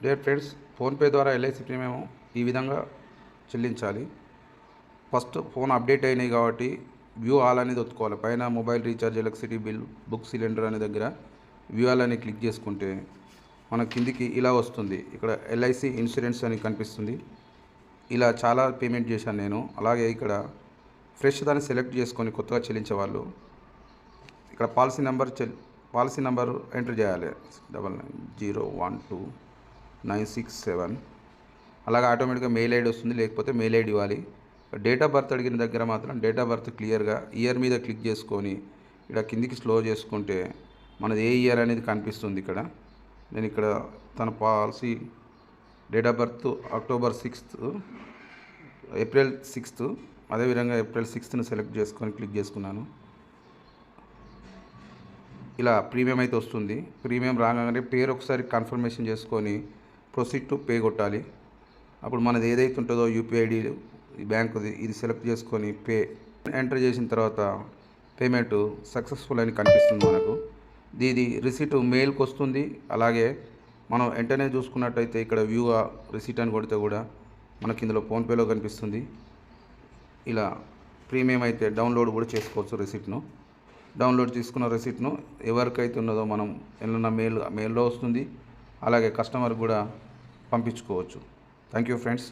Dear friends, PhonePe ద్వారా LIC premium ఈ విధంగా చెల్లించాలి. ఫస్ట్ ఫోన్ అప్డేట్ అయినాయి కాబట్టి వ్యూ ఆల్ అనేది ఒత్తుకోవాలి. పైన mobile recharge, electricity bill, book cylinder అనే దగ్గర వ్యూ ఆల్ అని క్లిక్ చేసుకుంటే మన కిందికి ఇలా వస్తుంది. ఇక్కడ ఎల్ఐసి ఇన్సూరెన్స్ అని కనిపిస్తుంది. ఇలా చాలా పేమెంట్ చేశాను నేను. అలాగే ఇక్కడ ఫ్రెష్ దాన్ని సెలెక్ట్ చేసుకొని కొత్తగా చెల్లించేవాళ్ళు ఇక్కడ పాలసీ నెంబర్ ఎంటర్ చేయాలి. 99012967. అలాగే ఆటోమేటిక్గా మెయిల్ ఐడి వస్తుంది, లేకపోతే మెయిల్ ఐడి ఇవ్వాలి. డేట్ ఆఫ్ బర్త్ అడిగిన దగ్గర మాత్రం డేట్ ఆఫ్ బర్త్ క్లియర్గా ఇయర్ మీద క్లిక్ చేసుకొని ఇక్కడ కిందికి స్లో చేసుకుంటే మనది ఏ ఇయర్ అనేది కనిపిస్తుంది. నేను ఇక్కడ తన policy date of birth October 6th, April 6th, అదేవిధంగా ఏప్రిల్ 6th సెలెక్ట్ చేసుకొని క్లిక్ చేసుకున్నాను. ఇలా ప్రీమియం అయితే వస్తుంది. ప్రీమియం రాగానే పేరు ఒకసారి కన్ఫర్మేషన్ చేసుకొని ప్రొసీడ్ టు పే కొట్టాలి. అప్పుడు మనది ఏదైతే ఉంటుందో యూపీఐ ఐడి, బ్యాంకుది, ఇది సెలెక్ట్ చేసుకొని పే ఎంటర్ చేసిన తర్వాత పేమెంట్ సక్సెస్ఫుల్ అని కనిపిస్తుంది మనకు. ఇది రిసీట్ మెయిల్కి వస్తుంది. అలాగే మనం వెంటనే చూసుకున్నట్టయితే ఇక్కడ వ్యూ రిసీట్ అని కొడితే కూడా మనకి ఇందులో ఫోన్పేలో కనిపిస్తుంది. ఇలా ప్రీమియం అయితే డౌన్లోడ్ కూడా చేసుకోవచ్చు. రిసీట్ను డౌన్లోడ్ చేసుకున్న రిసీట్ను ఎవరికైతే ఉన్నదో మనం ఏమన్నా మెయిల్లో వస్తుంది. అలాగే కస్టమర్ కూడా పంపించుకోవచ్చు. Thank you friends.